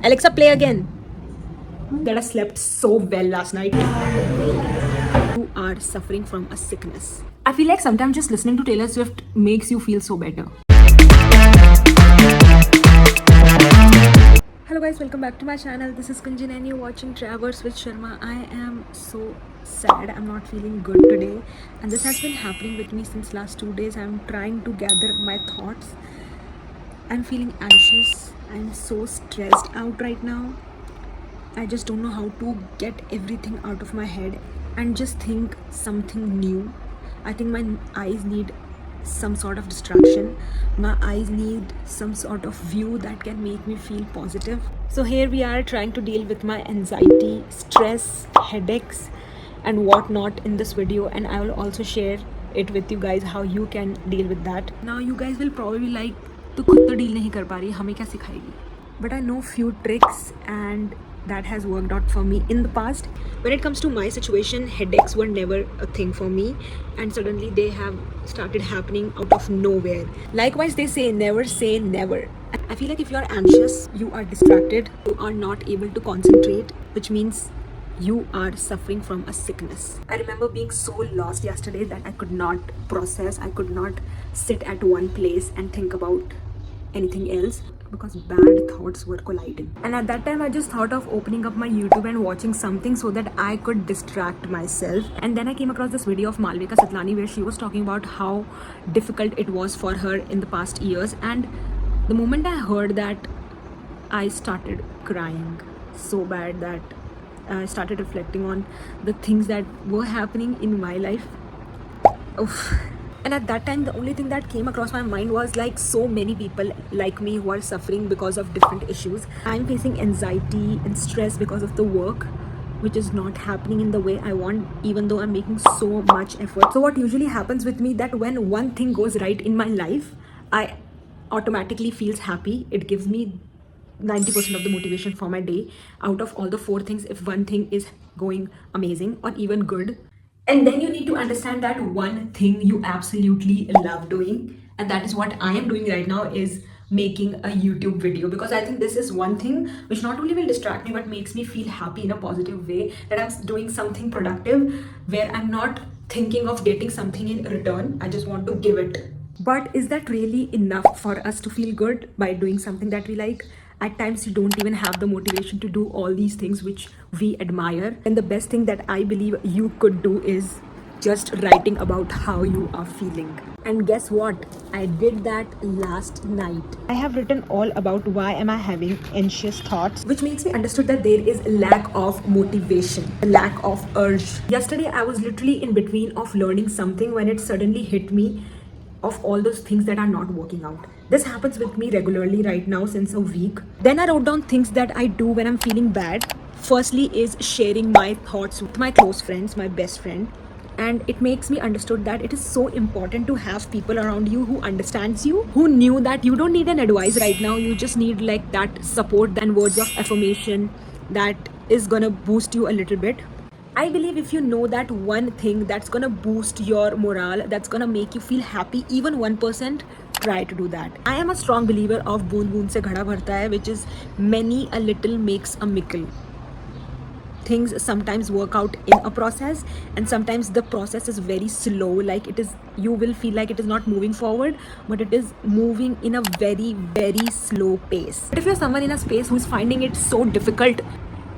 Alexa, play again. That I slept so well last night. You are suffering from a sickness. I feel like sometimes just listening to Taylor Swift makes you feel so better. Hello guys, welcome back to my channel. This is Kunjan and you're watching Travers with Sharma. I am so sad. I'm not feeling good today, and this has been happening with me since last 2 days. I'm trying to gather my thoughts. I'm feeling anxious. I'm so stressed out right now. I just don't know how to get everything out of my head and just think something new. I think my eyes need some sort of distraction. My eyes need some sort of view that can make me feel positive. So here we are trying to deal with my anxiety, stress, headaches, and whatnot in this video, and I will also share it with you guys how you can deal with that. Now you guys will probably like, तो खुद तो deal नहीं कर पा रही, हमें क्या सिखाएगी? But I know few tricks and that has worked out for me in the past. When it comes to my situation, headaches were never a thing for me, and suddenly they have started happening out of nowhere. Likewise, they say never. I feel like if you are anxious, you are distracted, you are not able to concentrate, which means you are suffering from a sickness. I remember being so lost yesterday that I could not process, I could not sit at one place and think about anything else because bad thoughts were colliding. And at that time I just thought of opening up my YouTube and watching something so that I could distract myself. And then I came across this video of Malvika Satlani where she was talking about how difficult it was for her in the past years, and the moment I heard that, I started crying so bad that I started reflecting on the things that were happening in my life. Oof. And at that time, the only thing that came across my mind was like so many people like me who are suffering because of different issues. I'm facing anxiety and stress because of the work, which is not happening in the way I want, even though I'm making so much effort. So what usually happens with me that when one thing goes right in my life, I automatically feels happy. It gives me 90% of the motivation for my day. Out of all the 4 things, if one thing is going amazing or even good, and then you need to understand that one thing you absolutely love doing, and that is what I am doing right now, is making a YouTube video, because I think this is one thing which not only will distract me but makes me feel happy in a positive way, that I'm doing something productive where I'm not thinking of getting something in return. I just want to give it. But is that really enough for us to feel good by doing something that we like? At times you don't even have the motivation to do all these things which we admire. And the best thing that I believe you could do is just writing about how you are feeling. And guess what? I did that last night. I have written all about why am I having anxious thoughts, which makes me understood that there is lack of motivation, lack of urge. Yesterday I was literally in between of learning something when it suddenly hit me of all those things that are not working out. This happens with me regularly right now since a week. Then I wrote down things that I do when I'm feeling bad. Firstly is sharing my thoughts with my close friends, my best friend. And it makes me understood that it is so important to have people around you who understands you, who knew that you don't need an advice right now, you just need like that support and words of affirmation that is gonna boost you a little bit. I believe if you know that one thing that's gonna boost your morale, that's gonna make you feel happy, even 1%, try to do that. I am a strong believer of boon boon se ghada bharta hai, which is many a little makes a mickle. Things sometimes work out in a process, and sometimes the process is very slow, like it is, you will feel like it is not moving forward, but it is moving in a very, very slow pace. But if you're someone in a space who's finding it so difficult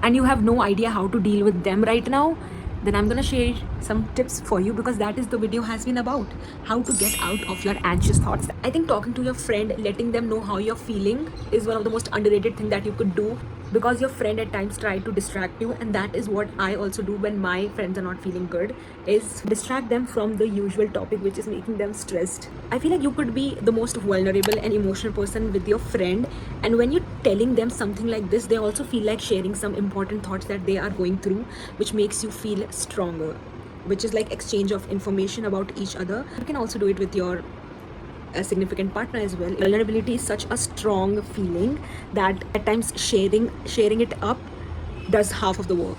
and you have no idea how to deal with them right now, then I'm gonna share some tips for you, because that is the video has been about, how to get out of your anxious thoughts. I think talking to your friend, letting them know how you're feeling, is one of the most underrated thing that you could do, because your friend at times try to distract you, and that is what I also do when my friends are not feeling good, is distract them from the usual topic which is making them stressed. I feel like you could be the most vulnerable and emotional person with your friend, and when you're telling them something like this, they also feel like sharing some important thoughts that they are going through, which makes you feel stronger, which is like exchange of information about each other. You can also do it with your a significant partner as well. Vulnerability is such a strong feeling that at times sharing it up does half of the work.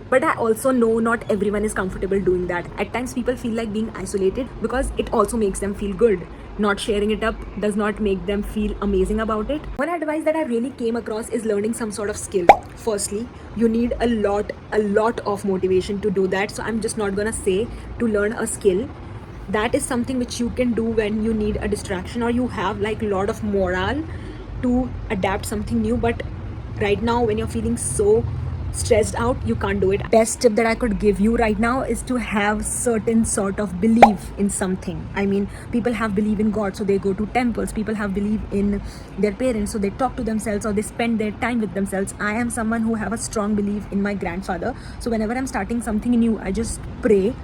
But I also know not everyone is comfortable doing that. At times people feel like being isolated because it also makes them feel good. not sharing it up does not make them feel amazing about it. One advice that I really came across is learning some sort of skill. Firstly, you need a lot of motivation to do that. So I'm just not gonna say to learn a skill. That is something which you can do when you need a distraction or you have like a lot of morale to adapt something new. But right now, when you're feeling so stressed out, you can't do it. Best tip that I could give you right now is to have certain sort of belief in something. I mean, people have belief in God, so they go to temples. People have belief in their parents, so they talk to themselves or they spend their time with themselves. I am someone who have a strong belief in my grandfather, so whenever I'm starting something new, I just pray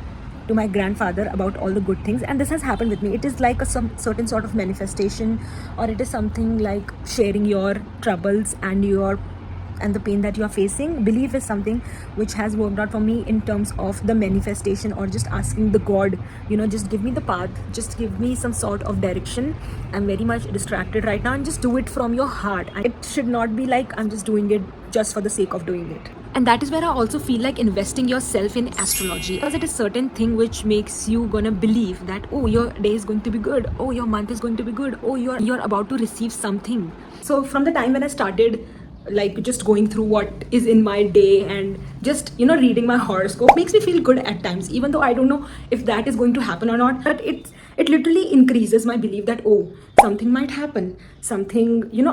to my grandfather about all the good things, and this has happened with me. It is like some certain sort of manifestation, or it is something like sharing your troubles and the pain that you are facing. Belief is something which has worked out for me in terms of the manifestation, or just asking the God, just give me the path, just give me some sort of direction. I'm very much distracted right now, and just do it from your heart. And it should not be like I'm just doing it just for the sake of doing it. And that is where I also feel like investing yourself in astrology, because it is certain thing which makes you gonna believe that, oh, your day is going to be good, oh, your month is going to be good, oh, you're about to receive something. So from the time when I started like just going through what is in my day and just reading my horoscope makes me feel good at times, even though I don't know if that is going to happen or not. But it literally increases my belief that, oh, something might happen, something, you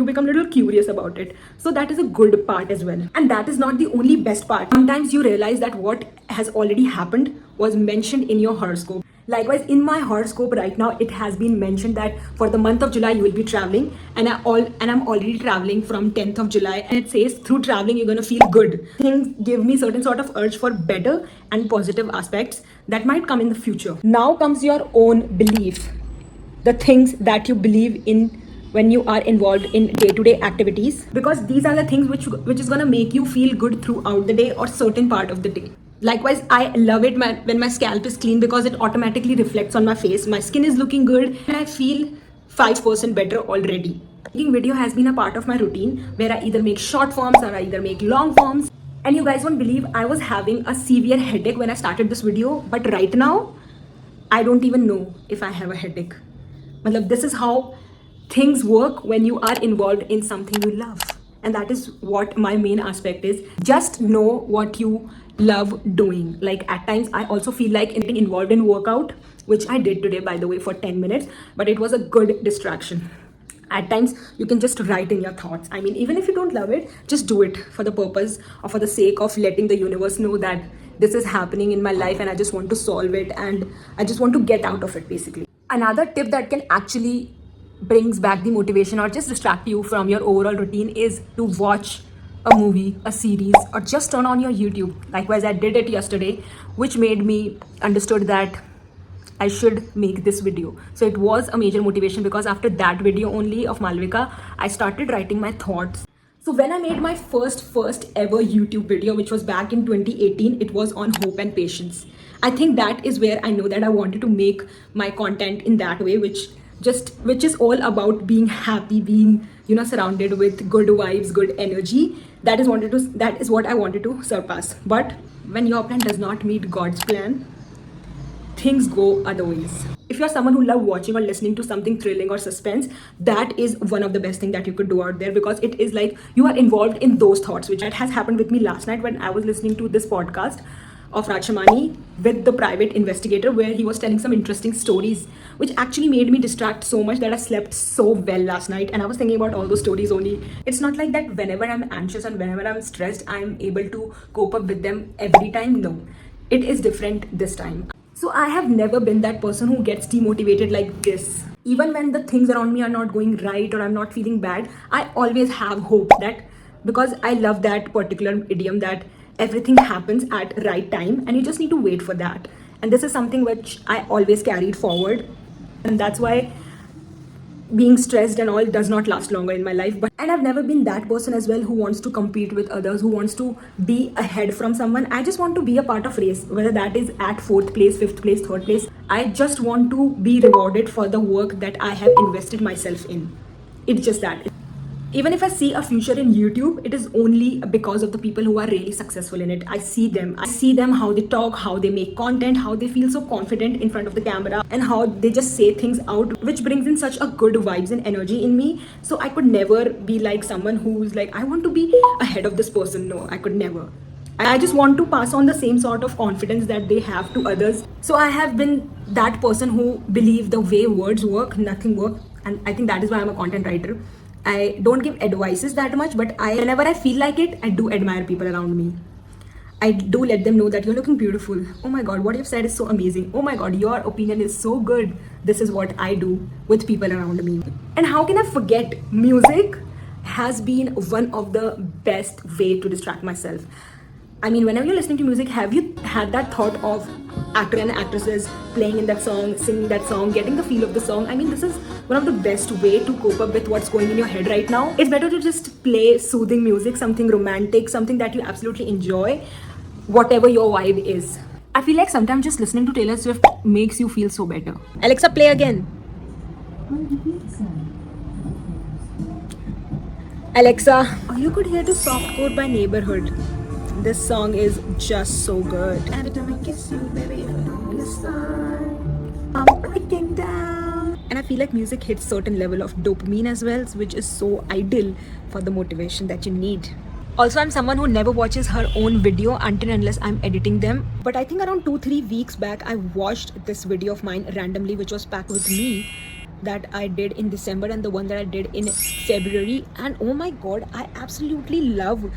become a little curious about it. So that is a good part as well, and that is not the only best part. Sometimes you realize that what has already happened was mentioned in your horoscope. Likewise, in my horoscope right now, it has been mentioned that for the month of July you will be traveling, and I'm already traveling from 10th of July, and it says through traveling you're gonna feel good. Things give me certain sort of urge for better and positive aspects that might come in the future. Now comes your own belief, the things that you believe in when you are involved in day-to-day activities, because these are the things which is gonna make you feel good throughout the day or certain part of the day. Likewise, I love it when my scalp is clean, because it automatically reflects on my face. My skin is looking good and I feel 5% better already. Making video has been a part of my routine, where I either make short forms or I either make long forms. And you guys won't believe, I was having a severe headache when I started this video, but right now I don't even know if I have a headache. Matlab, this is how things work when you are involved in something you love. And that is what my main aspect is. Just know what you love doing. Like at times I also feel like getting involved in workout, which I did today, by the way, for 10 minutes, but it was a good distraction. At times you can just write in your thoughts. I mean, even if you don't love it, just do it for the purpose or for the sake of letting the universe know that this is happening in my life and I just want to solve it and I just want to get out of it, basically. Another tip that can actually brings back the motivation or just distract you from your overall routine is to watch a movie, a series, or just turn on your YouTube. Likewise, I did it yesterday, which made me understood that I should make this video. So it was a major motivation, because after that video only of Malvika, I started writing my thoughts. So when I made my first ever YouTube video, which was back in 2018, it was on hope and patience. I think that is where I know that I wanted to make my content in that way, which is all about being happy, being surrounded with good vibes, good energy. That is what I wanted to surpass. But when your plan does not meet God's plan, things go other ways. If you're someone who loves watching or listening to something thrilling or suspense, that is one of the best things that you could do out there, because it is like you are involved in those thoughts, which has happened with me last night when I was listening to this podcast of Raj Shamani with the private investigator, where he was telling some interesting stories, which actually made me distract so much that I slept so well last night. And I was thinking about all those stories only. It's not like that whenever I'm anxious and whenever I'm stressed, I'm able to cope up with them every time. No, it is different this time. So I have never been that person who gets demotivated like this. Even when the things around me are not going right or I'm not feeling bad, I always have hope, that because I love that particular idiom that everything happens at right time and you just need to wait for that. And this is something which I always carried forward. And that's why being stressed and all does not last longer in my life. And I've never been that person as well who wants to compete with others, who wants to be ahead from someone. I just want to be a part of race, whether that is at 4th place, 5th place, 3rd place. I just want to be rewarded for the work that I have invested myself in. It's just that. Even if I see a future in YouTube, it is only because of the people who are really successful in it. I see them how they talk, how they make content, how they feel so confident in front of the camera, and how they just say things out, which brings in such a good vibes and energy in me. So I could never be like someone who's like, I want to be ahead of this person. No, I could never. I just want to pass on the same sort of confidence that they have to others. So I have been that person who believe the way words work, nothing work. And I think that is why I'm a content writer. I don't give advices that much, but whenever I feel like it, I do admire people around me. I do let them know that you're looking beautiful. Oh my god, what you've said is so amazing. Oh my god, your opinion is so good. This is what I do with people around me. And how can I forget? Music has been one of the best way to distract myself. I mean, whenever you're listening to music, have you had that thought of actor and actresses playing in that song, singing that song, getting the feel of the song? I mean, this is one of the best way to cope up with what's going in your head right now. It's better to just play soothing music, something romantic, something that you absolutely enjoy, whatever your vibe is. I feel like sometimes just listening to Taylor Swift makes you feel so better. Alexa, play again. Alexa, you could hear the softcore by Neighborhood. This song is just so good. Every time I kiss you, baby, I'm breaking down. And I feel like music hits certain level of dopamine as well, which is so ideal for the motivation that you need. Also, I'm someone who never watches her own video until unless I'm editing them. But I think around 2-3 weeks back, I watched this video of mine randomly, which was packed with me, that I did in December and the one that I did in February. And oh my god, I absolutely love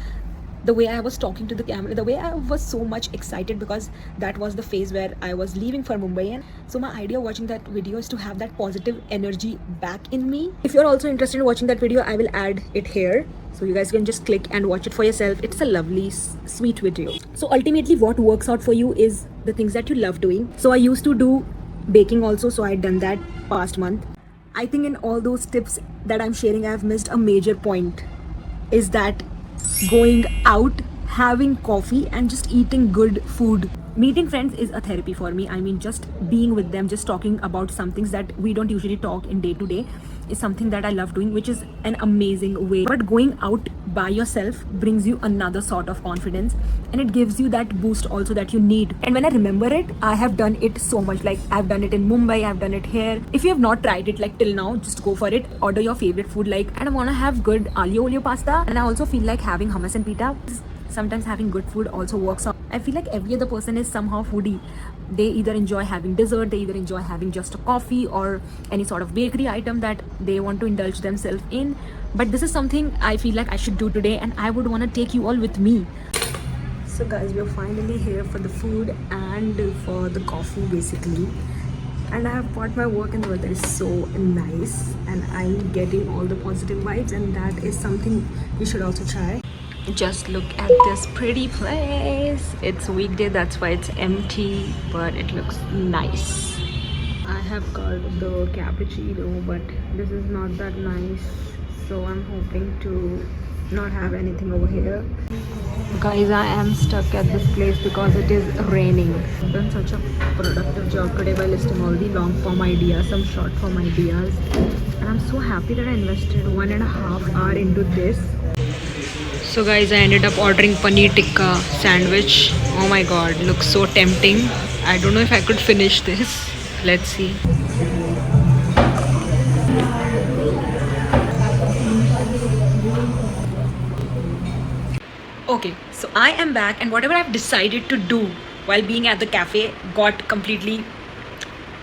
the way I was talking to the camera, the way I was so much excited, because that was the phase where I was leaving for Mumbai. And so my idea of watching that video is to have that positive energy back in me. If you're also interested in watching that video, I will add it here, so you guys can just click and watch it for yourself. It's a lovely, sweet video. So ultimately, what works out for you is the things that you love doing. So I used to do baking also, so I had done that past month. I think in all those tips that I'm sharing, I've missed a major point, is that going out, having coffee, and just eating good food. Meeting friends is a therapy for me. I mean, just being with them, just talking about some things that we don't usually talk in day to day is something that I love doing, which is an amazing way. But going out by yourself brings you another sort of confidence, and it gives you that boost also that you need. And when I remember it, I have done it so much. Like, I've done it in Mumbai, I've done it here. If you have not tried it like till now, just go for it. Order your favorite food. Like, and I want to have good aglio olio pasta, and I also feel like having hummus and pita. Sometimes having good food also works out. I feel like every other person is somehow foodie. They either enjoy having dessert, they either enjoy having just a coffee or any sort of bakery item that they want to indulge themselves in. But this is something I feel like I should do today, and I would want to take you all with me. So guys, we're finally here for the food and for the coffee basically. And I have bought my work, and the weather is so nice, and I'm getting all the positive vibes, and that is something you should also try. Just look at this pretty place. It's a weekday, that's why it's empty, but it looks nice. I have got the cappuccino, but this is not that nice, so I'm hoping to not have anything over here. Guys, I am stuck at this place because it is raining. I've done such a productive job today by listing all the long form ideas, some short form ideas, and I'm so happy that I invested 1.5 hours into this. So guys, I ended up ordering paneer tikka sandwich. Oh my god, looks so tempting. I don't know if I could finish this. Let's see. Okay, so I am back, and whatever I've decided to do while being at the cafe got completely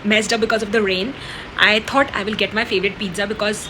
messed up because of the rain. I thought I will get my favorite pizza because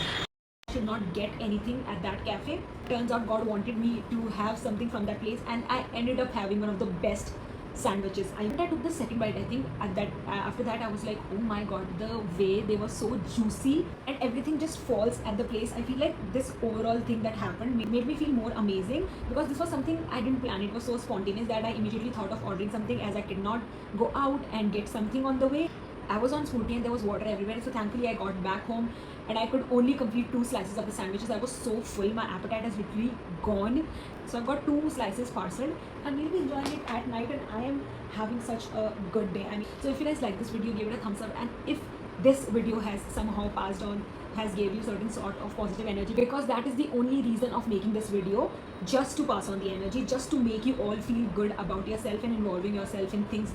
I should not get anything at that cafe. Turns out God wanted me to have something from that place, and I ended up having one of the best sandwiches. I took the second bite. I think at that after that I was like, oh my god, the way they were so juicy and everything just falls at the place. I feel like this overall thing that happened made me feel more amazing, because this was something I didn't plan. It was so spontaneous that I immediately thought of ordering something, as I could not go out and get something on the way. I was on scooty and there was water everywhere, so thankfully I got back home and I could only complete 2 slices of the sandwiches. I was so full, my appetite has literally gone. So I've got 2 slices parceled and we'll be enjoying it at night, and I am having such a good day. I mean, so if you guys like this video, give it a thumbs up, and if this video has somehow passed on has gave you certain sort of positive energy, because that is the only reason of making this video, just to pass on the energy, just to make you all feel good about yourself and involving yourself in things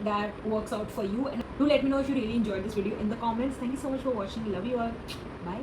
that works out for you. And do let me know if you really enjoyed this video in the comments. Thank you so much for watching. Love you all. Bye.